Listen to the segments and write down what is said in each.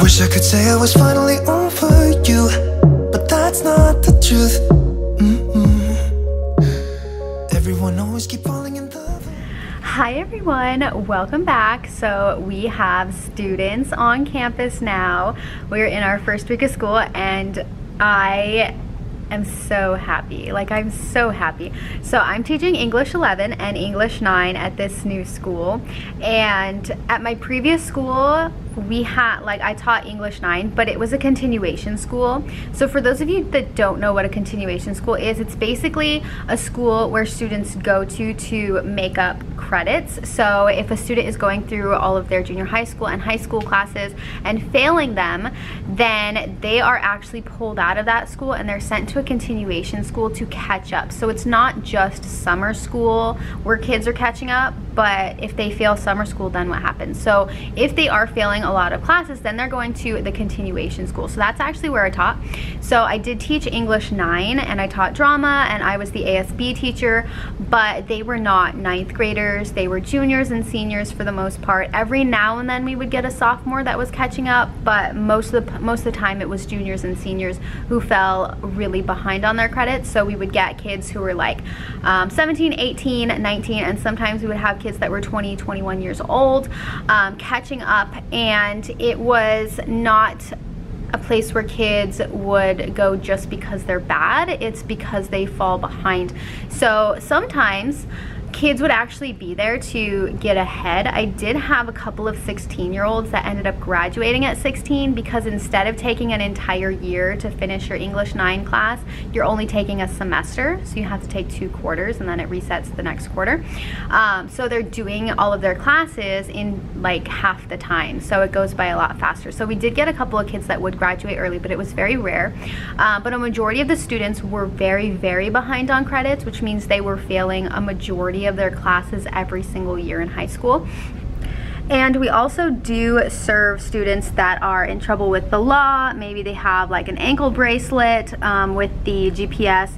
Wish I could say I was finally over you, but that's not the truth. Everyone always keep falling in love. Hi everyone, welcome back. So we have students on campus now. We're in our first week of school and I am so happy. I'm so happy. So I'm teaching English 11 and English 9 at this new school. And at my previous school, we had, I taught English 9, but it was a continuation school. So for those of you that don't know what a continuation school is, it's basically a school where students go to make up credits. So if a student is going through all of their junior high school and high school classes and failing them, then they are actually pulled out of that school and they're sent to a continuation school to catch up. So it's not just summer school where kids are catching up, but if they fail summer school, then what happens? So if they are failing a lot of classes, then they're going to the continuation school. So that's actually where I taught. So I did teach English 9 and I taught drama and I was the ASB teacher, but they were not ninth graders. They were juniors and seniors for the most part. Every now and then we would get a sophomore that was catching up, but most of the time it was juniors and seniors who fell really behind on their credits. So we would get kids who were 17, 18, 19, and sometimes we would have kids that were 20, 21 years old catching up, and it was not a place where kids would go just because they're bad. It's because they fall behind. So sometimes kids would actually be there to get ahead. I did have a couple of 16-year-olds that ended up graduating at 16 because instead of taking an entire year to finish your English 9 class, you're only taking a semester. So you have to take 2 quarters and then it resets the next quarter. So they're doing all of their classes in half the time. So it goes by a lot faster. So we did get a couple of kids that would graduate early, but it was very rare. But a majority of the students were very, very behind on credits, which means they were failing a majority of their classes every single year in high school. And we also do serve students that are in trouble with the law. Maybe they have an ankle bracelet with the GPS.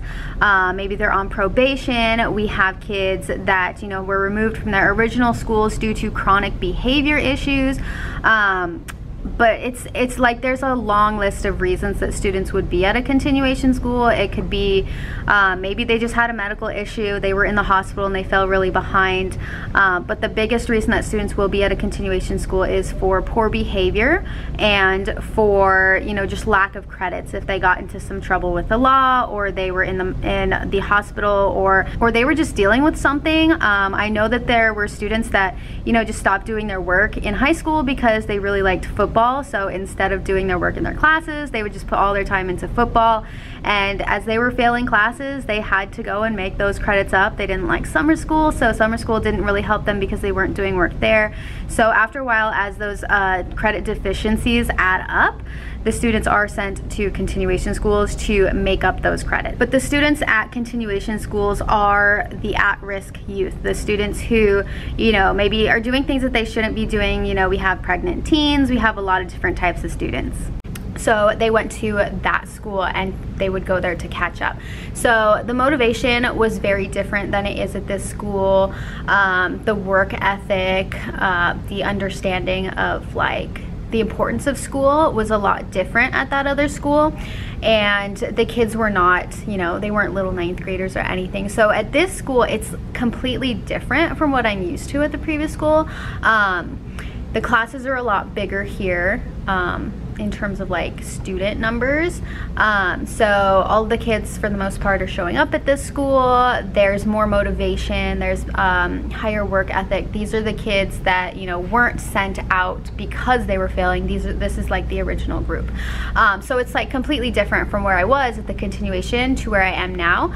Maybe they're on probation. We have kids that were removed from their original schools due to chronic behavior issues. But it's there's a long list of reasons that students would be at a continuation school. It could be maybe they just had a medical issue, they were in the hospital and they fell really behind. But the biggest reason that students will be at a continuation school is for poor behavior and for just lack of credits. If they got into some trouble with the law, or they were in the hospital, or they were just dealing with something. I know that there were students that just stopped doing their work in high school because they really liked football. So instead of doing their work in their classes, they would just put all their time into football. And as they were failing classes, they had to go and make those credits up. They didn't like summer school, so summer school didn't really help them because they weren't doing work there. So after a while, as those credit deficiencies add up, the students are sent to continuation schools to make up those credits. But the students at continuation schools are the at-risk youth, the students who, maybe are doing things that they shouldn't be doing. We have pregnant teens, we have a lot of different types of students. So they went to that school and they would go there to catch up. So the motivation was very different than it is at this school. The work ethic, the understanding of the importance of school was a lot different at that other school. And the kids were not, they weren't little ninth graders or anything. So at this school, it's completely different from what I'm used to at the previous school. The classes are a lot bigger here in terms of student numbers. So all the kids for the most part are showing up at this school. There's more motivation, there's higher work ethic. These are the kids that weren't sent out because they were failing. This is the original group. So it's completely different from where I was at the continuation to where I am now.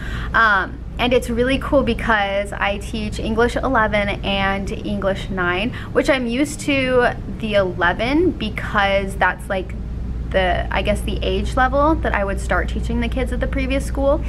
And it's really cool because I teach English 11 and English 9, which I'm used to the 11 because that's I guess the age level that I would start teaching the kids at the previous school.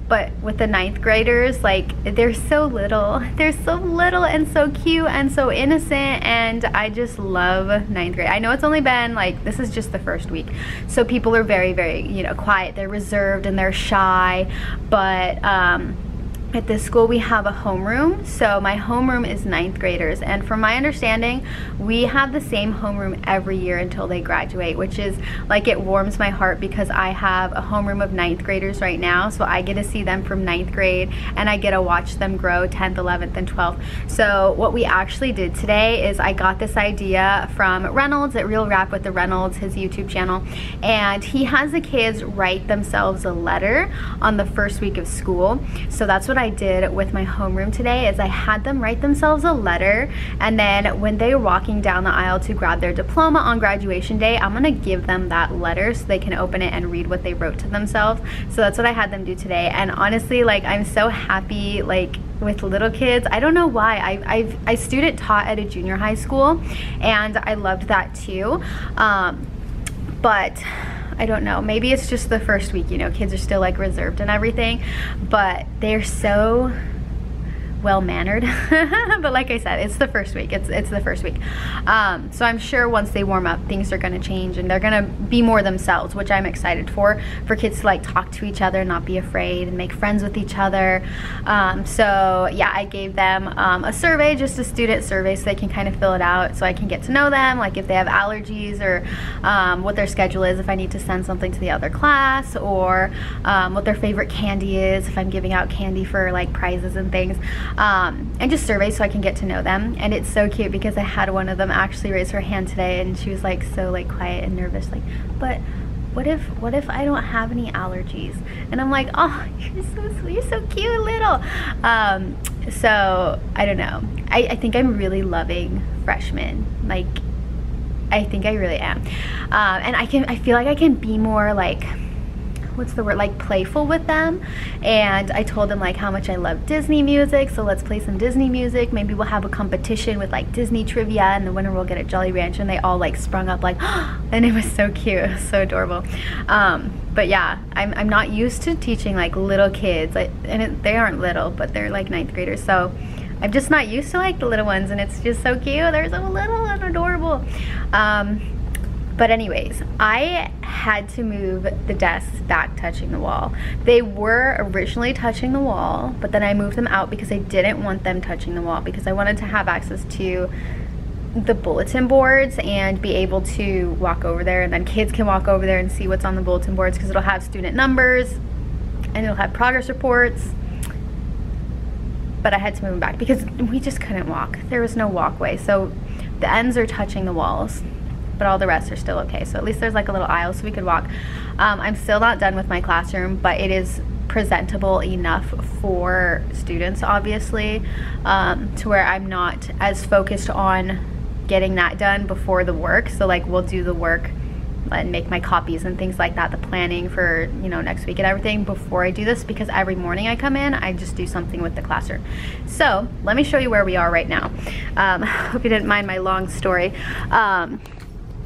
But with the ninth graders, they're so little and so cute and so innocent, and I just love ninth grade. I know it's only been this is just the first week, so people are very, very quiet. They're reserved and they're shy, but at this school we have a homeroom. So my homeroom is 9th graders, and from my understanding we have the same homeroom every year until they graduate, which is like, it warms my heart because I have a homeroom of 9th graders right now, so I get to see them from 9th grade and I get to watch them grow 10th, 11th, and 12th. So what we actually did today is I got this idea from Reynolds at Real Rap with the Reynolds, his YouTube channel, and he has the kids write themselves a letter on the first week of school. So that's what I did with my homeroom today, is I had them write themselves a letter, and then when they were walking down the aisle to grab their diploma on graduation day, I'm gonna give them that letter so they can open it and read what they wrote to themselves. So that's what I had them do today, and honestly, like, I'm so happy, like, with little kids. I don't know why. I student taught at a junior high school and I loved that too, but I don't know, maybe it's just the first week, you know, kids are still like reserved and everything, but they're so well-mannered. But like I said, it's the first week. It's the first week. So I'm sure once they warm up, things are gonna change and they're gonna be more themselves, which I'm excited for kids to like talk to each other, not be afraid, and make friends with each other. So yeah, I gave them a survey, just a student survey, so they can kind of fill it out so I can get to know them, like if they have allergies or what their schedule is, if I need to send something to the other class, or what their favorite candy is, if I'm giving out candy for like prizes and things. And just surveys so I can get to know them. And it's so cute because I had one of them actually raise her hand today, and she was like so like quiet and nervous, like, but what if I don't have any allergies? And I'm like, oh, you're so sweet, you're so cute, little. So I don't know, I think I'm really loving freshmen. Like, I think I really am. And I feel like I can be more like, what's the word, like playful with them. And I told them like how much I love Disney music, so let's play some Disney music. Maybe we'll have a competition with like Disney trivia, and the winner will get a Jolly Rancher. And they all like sprung up like, and it was so cute, it was so adorable. But yeah, I'm not used to teaching like little kids, they aren't little, but they're like 9th graders, so I'm just not used to like the little ones, and it's just so cute. They're so little and adorable. But anyways, I had to move the desks back touching the wall. They were originally touching the wall, but then I moved them out because I didn't want them touching the wall, because I wanted to have access to the bulletin boards and be able to walk over there, and then kids can walk over there and see what's on the bulletin boards, because it'll have student numbers and it'll have progress reports. But I had to move them back because we just couldn't walk. There was no walkway, so the ends are touching the walls, but all the rest are still okay. So at least there's like a little aisle so we could walk. I'm still not done with my classroom, but it is presentable enough for students, obviously, to where I'm not as focused on getting that done before the work. So like, we'll do the work and make my copies and things like that, the planning for, you know, next week and everything before I do this, because every morning I come in, I just do something with the classroom. So let me show you where we are right now. Hope you didn't mind my long story.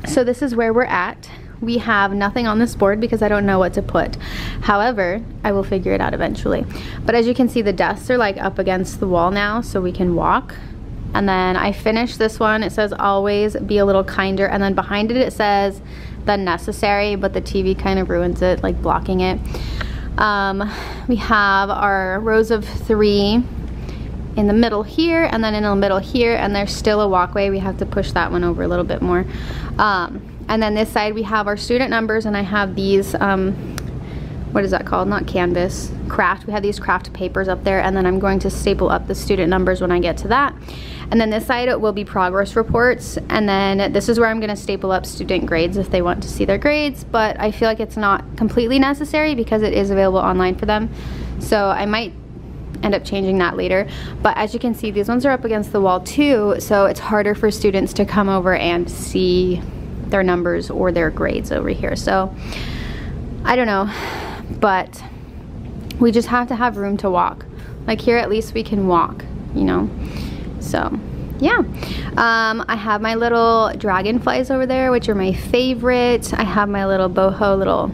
So this is where we're at. We have nothing on this board because I don't know what to put. However, I will figure it out eventually. But as you can see, the desks are like up against the wall now, so we can walk. And then I finished this one. It says always be a little kinder, and then behind it it says the necessary, but the TV kind of ruins it, like blocking it. We have our rows of 3 in the middle here, and then in the middle here, and there's still a walkway. We have to push that one over a little bit more. And then this side we have our student numbers, and I have these, what is that called? Not canvas, craft. We have these craft papers up there, and then I'm going to staple up the student numbers when I get to that. And then this side it will be progress reports, and then this is where I'm going to staple up student grades if they want to see their grades, but I feel like it's not completely necessary because it is available online for them. So I might end up changing that later. But as you can see, these ones are up against the wall too, so it's harder for students to come over and see their numbers or their grades over here. So I don't know, but we just have to have room to walk. Like here at least we can walk, you know. So yeah, I have my little dragonflies over there, which are my favorite. I have my little boho little,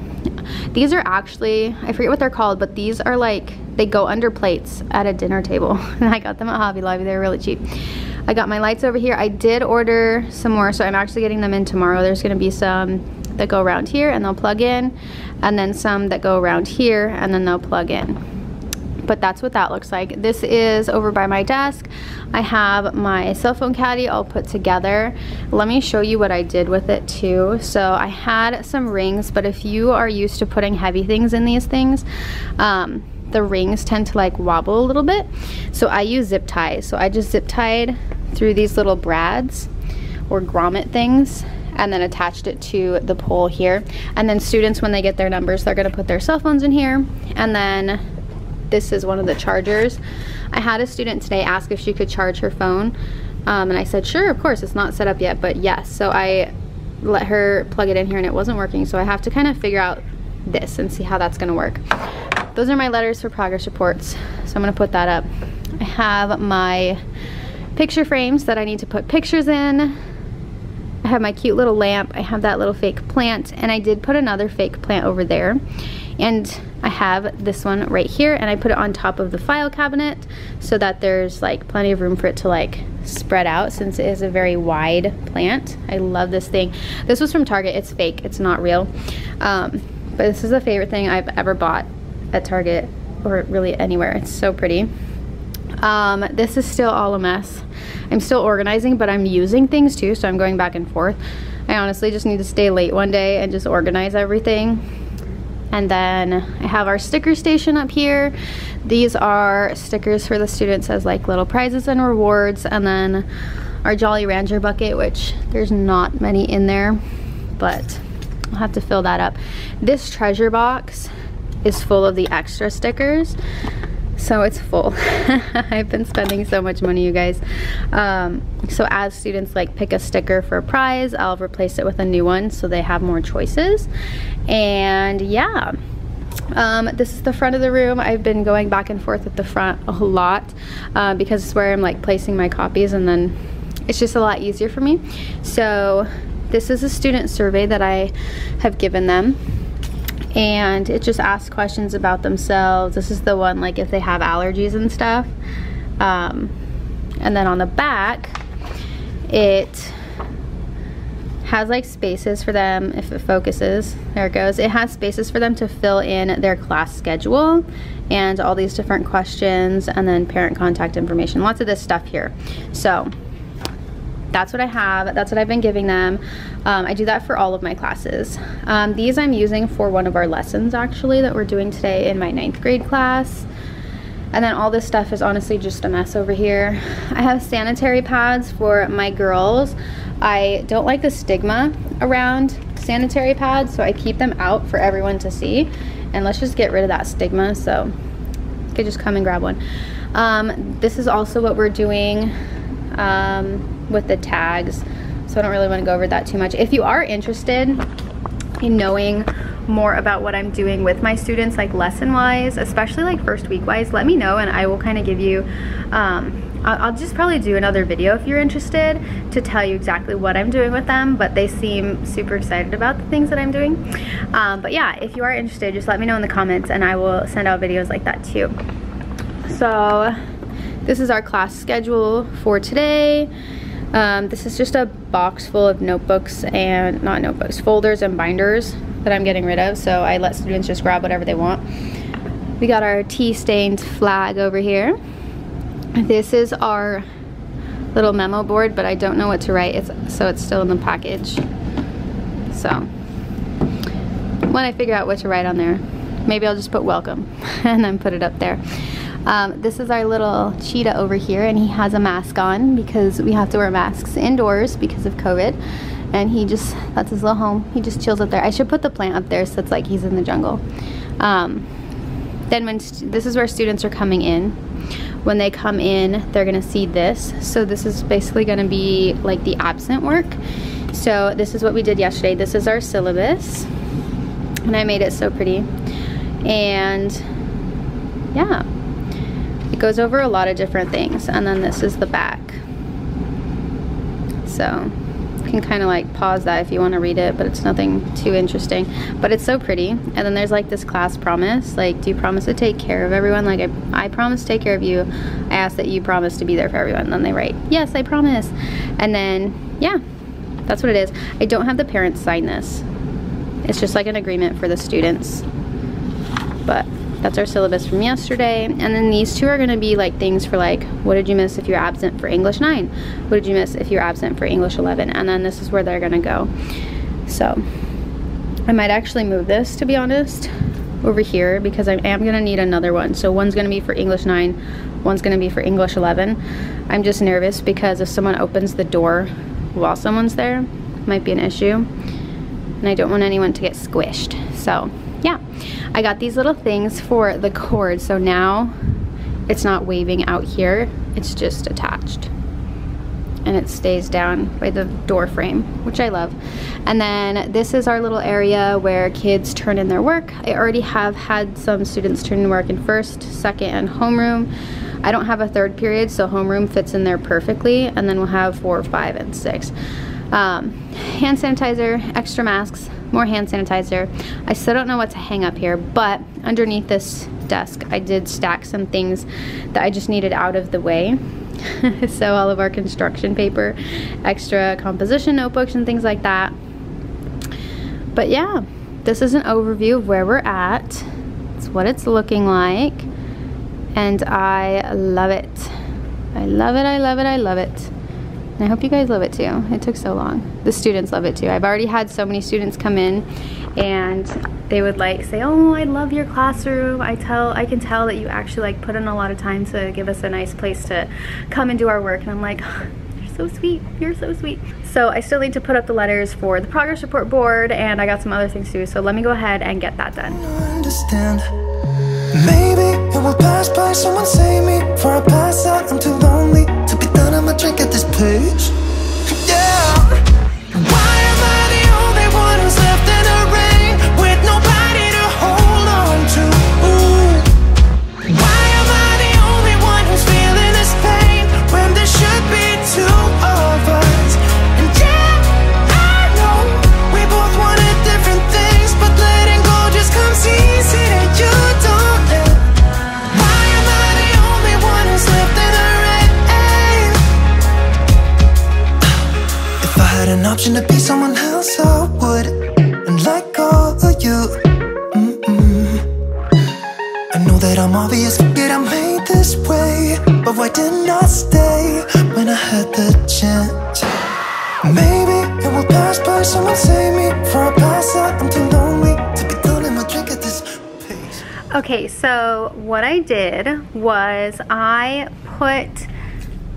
these are actually, I forget what they're called, but these are like, they go under plates at a dinner table. And I got them at Hobby Lobby, they're really cheap. I got my lights over here. I did order some more, so I'm actually getting them in tomorrow. There's gonna be some that go around here and they'll plug in, and then some that go around here and then they'll plug in. but that's what that looks like. This is over by my desk. I have my cell phone caddy all put together. Let me show you what I did with it too. So I had some rings, but if you are used to putting heavy things in these things, the rings tend to like wobble a little bit. So I use zip ties. So I just zip tied through these little brads or grommet things, and then attached it to the pole here. And then students, when they get their numbers, they're gonna put their cell phones in here. And then this is one of the chargers. I had a student today ask if she could charge her phone. And I said, sure, of course, it's not set up yet, but yes. So I let her plug it in here and it wasn't working. So I have to kind of figure out this and see how that's gonna work. Those are my letters for progress reports. So I'm gonna put that up. I have my picture frames that I need to put pictures in. I have my cute little lamp. I have that little fake plant, and I did put another fake plant over there. And I have this one right here, and I put it on top of the file cabinet so that there's like plenty of room for it to like spread out, since it is a very wide plant. I love this thing. This was from Target. It's fake, it's not real. But this is a favorite thing I've ever bought at Target, or really anywhere. It's so pretty. This is still all a mess. I'm still organizing, but I'm using things too, so I'm going back and forth. I honestly just need to stay late one day and just organize everything. And then I have our sticker station up here. These are stickers for the students as like little prizes and rewards. And then our Jolly Rancher bucket, which there's not many in there, but I'll have to fill that up. This treasure box is full of the extra stickers. So it's full. I've been spending so much money, you guys. So as students like pick a sticker for a prize, I'll replace it with a new one so they have more choices. And yeah, this is the front of the room. I've been going back and forth with the front a lot because it's where I'm like placing my copies, and then it's just a lot easier for me. So this is a student survey that I have given them, and it just asks questions about themselves. This is the one like if they have allergies and stuff. And then on the back, it has like spaces for them. If it focuses, there it goes. It has spaces for them to fill in their class schedule and all these different questions, and then parent contact information, lots of this stuff here. So that's what I have. That's what I've been giving them. I do that for all of my classes. These I'm using for one of our lessons actually that we're doing today in my 9th grade class. And then all this stuff is honestly just a mess over here. I have sanitary pads for my girls. I don't like the stigma around sanitary pads, so I keep them out for everyone to see. And let's just get rid of that stigma, so you could just come and grab one. This is also what we're doing with the tags, so I don't really want to go over that too much. If you are interested in knowing more about what I'm doing with my students, like lesson wise, especially like first week wise, let me know and I will kind of give you I'll just probably do another video if you're interested to tell you exactly what I'm doing with them, but they seem super excited about the things that I'm doing. But yeah, if you are interested, just let me know in the comments and I will send out videos like that too. So this is our class schedule for today. This is just a box full of notebooks and, not notebooks, folders and binders that I'm getting rid of, so I let students just grab whatever they want. We got our tea-stained flag over here. This is our little memo board, but I don't know what to write, so it's still in the package. So when I figure out what to write on there, maybe I'll just put welcome and then put it up there. This is our little cheetah over here, and he has a mask on because we have to wear masks indoors because of COVID. And he just, that's his little home. He just chills up there. I should put the plant up there so it's like he's in the jungle. Then when this is where students are coming in. When they come in, they're gonna see this. So this is basically gonna be like the absent work. So this is what we did yesterday. This is our syllabus. And I made it so pretty. And yeah. It goes over a lot of different things, and then this is the back. So you can kind of like pause that if you want to read it, but it's nothing too interesting. But it's so pretty. And then there's like this class promise, like, do you promise to take care of everyone? Like, I promise to take care of you. I ask that you promise to be there for everyone. And then they write, yes, I promise. And then yeah, that's what it is. I don't have the parents sign this. It's just like an agreement for the students. But That's our syllabus from yesterday. And then these two are gonna be like things for like, what did you miss if you're absent for English 9? What did you miss if you're absent for English 11? And then this is where they're gonna go. So I might actually move this, to be honest, over here, because I am gonna need another one. So one's gonna be for English 9, one's gonna be for English 11. I'm just nervous because if someone opens the door while someone's there, it might be an issue. And I don't want anyone to get squished. So yeah, I got these little things for the cord. So now it's not waving out here, it's just attached. And it stays down by the door frame, which I love. And then this is our little area where kids turn in their work. I already have had some students turn in work in first, second, and homeroom. I don't have a third period, so homeroom fits in there perfectly. And then we'll have 4, 5, and 6. Hand sanitizer, extra masks, more hand sanitizer. I still don't know what to hang up here, but underneath this desk, I did stack some things that I just needed out of the way. So all of our construction paper, extra composition notebooks and things like that. But yeah, this is an overview of where we're at. It's what it's looking like. And I love it. I love it, I love it, I love it. And I hope you guys love it too. It took so long. The students love it too. I've already had so many students come in and they would like say, oh, I love your classroom. I can tell that you actually like put in a lot of time to give us a nice place to come and do our work. And I'm like, oh, you're so sweet. You're so sweet. So I still need to put up the letters for the progress report board, and I got some other things too. So let me go ahead and get that done. Understand. Maybe it will pass by. Someone save me before I pass out. I'm too lonely to be done. I'ma drink at this page. Yeah. Why am I the only one who's left in the rain with nobody to hold on to? Ooh. Why am I the only one who's feeling this pain when there should be two of us? And yeah, I know we both wanted different things, but letting go just comes easy to you, don't it? Why am I the only one who's left in the rain? If I had an option to be someone else, I would, and let go of you. I know that I'm obvious, forget I'm made this way, but why didn't I stay when I had the chance? Maybe it will pass by. Someone save me before I pass out. I'm too lonely to be done. I'ma drink at this pace. Okay, so what I did was I put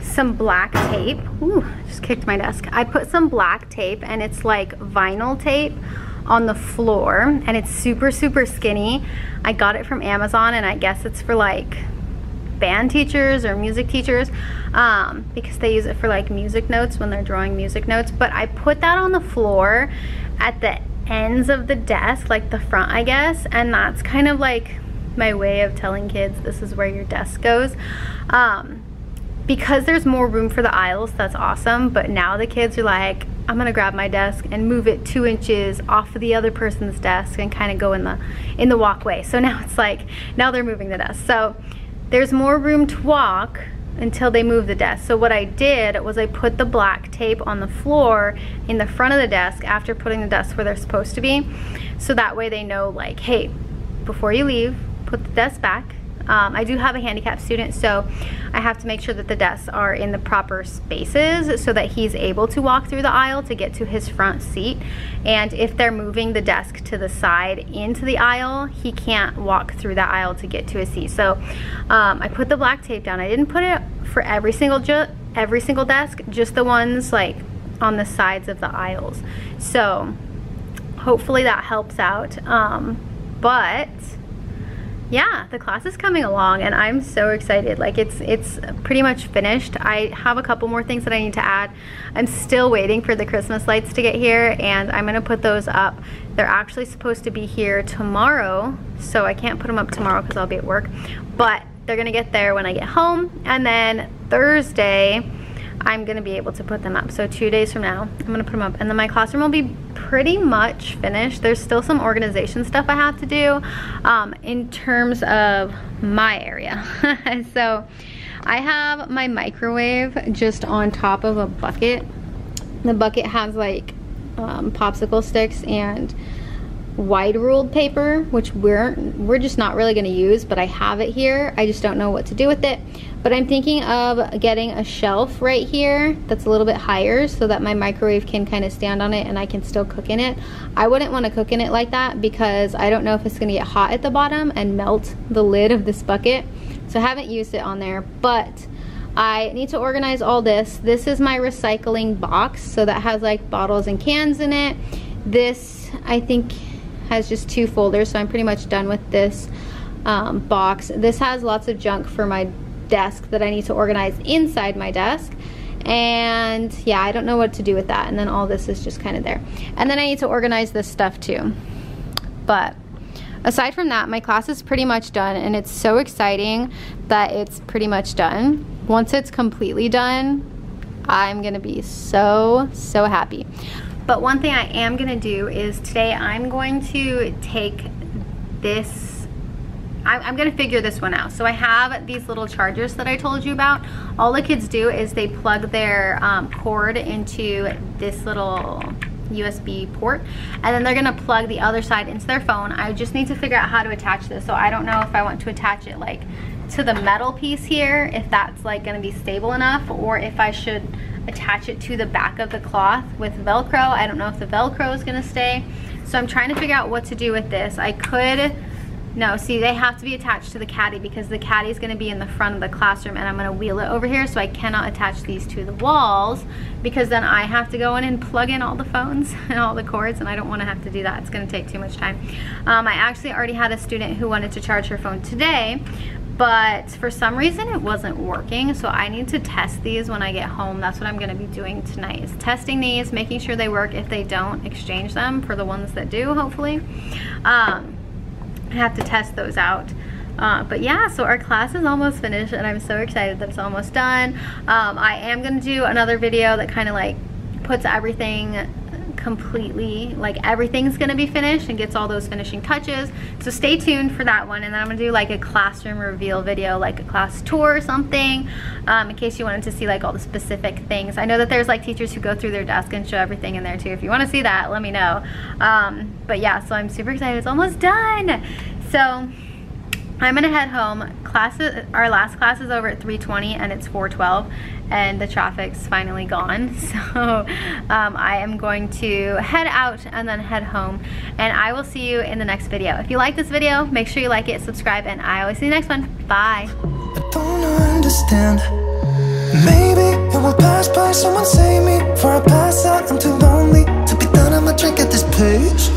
some black tape. Ooh, just kicked my desk. I put some black tape, and it's like vinyl tape on the floor, and it's super, super skinny. I got it from Amazon, and I guess it's for like band teachers or music teachers, because they use it for like music notes when they're drawing music notes. But I put that on the floor at the ends of the desk, like the front, I guess, and that's kind of like my way of telling kids this is where your desk goes. Because there's more room for the aisles, that's awesome, but now the kids are like, I'm gonna grab my desk and move it 2 inches off of the other person's desk and kind of go in the walkway. So now it's like, now they're moving the desk. So there's more room to walk until they move the desk. So what I did was I put the black tape on the floor in the front of the desk after putting the desks where they're supposed to be. So that way they know, like, hey, before you leave, put the desk back. I do have a handicapped student, so I have to make sure that the desks are in the proper spaces so that he's able to walk through the aisle to get to his front seat. And if they're moving the desk to the side into the aisle, he can't walk through that aisle to get to his seat. So I put the black tape down. I didn't put it for every single desk, just the ones like on the sides of the aisles. So hopefully that helps out. But yeah, the class is coming along and I'm so excited. Like it's pretty much finished. I have a couple more things that I need to add. I'm still waiting for the Christmas lights to get here, and I'm gonna put those up. They're actually supposed to be here tomorrow, so I can't put them up tomorrow because I'll be at work, but they're gonna get there when I get home. And then Thursday I'm gonna be able to put them up. So 2 days from now I'm gonna put them up, and then my classroom will be pretty much finished. There's still some organization stuff I have to do in terms of my area. So I have my microwave just on top of a bucket. The bucket has like popsicle sticks and wide ruled paper, which we're just not really going to use, but I have it here. I just don't know what to do with it. But I'm thinking of getting a shelf right here that's a little bit higher so that my microwave can kind of stand on it and I can still cook in it. I wouldn't want to cook in it like that because I don't know if it's going to get hot at the bottom and melt the lid of this bucket. So I haven't used it on there, but I need to organize all this. This is my recycling box, so that has like bottles and cans in it. This, I think, has just 2 folders, so I'm pretty much done with this box. This has lots of junk for my desk that I need to organize inside my desk. And yeah, I don't know what to do with that. And then all this is just kind of there. And then I need to organize this stuff too. But aside from that, my class is pretty much done, and it's so exciting that it's pretty much done. Once it's completely done, I'm gonna be so happy. But one thing I am gonna do is today I'm going to take this, I'm gonna figure this one out. So I have these little chargers that I told you about. All the kids do is they plug their cord into this little USB port, and then they're gonna plug the other side into their phone. I just need to figure out how to attach this. So I don't know if I want to attach it like to the metal piece here, if that's like gonna be stable enough, or if I should attach it to the back of the cloth with Velcro. I don't know if the Velcro is gonna stay. So I'm trying to figure out what to do with this. I could, no, see, they have to be attached to the Caddy because the Caddy is gonna be in the front of the classroom and I'm gonna wheel it over here, so I cannot attach these to the walls because then I have to go in and plug in all the phones and all the cords, and I don't wanna have to do that. It's gonna take too much time. I actually already had a student who wanted to charge her phone today, but for some reason it wasn't working, so I need to test these when I get home. That's what I'm gonna be doing tonight, is testing these, making sure they work. If they don't, exchange them for the ones that do, hopefully. I have to test those out. But yeah, so our class is almost finished and I'm so excited that it's almost done. I am gonna do another video that kind of like puts everything completely, like everything's gonna be finished and gets all those finishing touches. So stay tuned for that one, and then I'm gonna do like a classroom reveal video, like a class tour or something, in case you wanted to see like all the specific things. I know that there's like teachers who go through their desk and show everything in there too. If you want to see that, let me know. But yeah, so I'm super excited. It's almost done. So I'm gonna head home. Our last class is over at 3:20 and it's 4:12 and the traffic's finally gone. So I am going to head out and then head home, and I will see you in the next video. If you like this video, make sure you like it, subscribe, and I will see you next one. Bye. I don't understand. Maybe it will pass by. Someone save me before I pass out. I'm too lonely to be done. I'ma drink at this pace.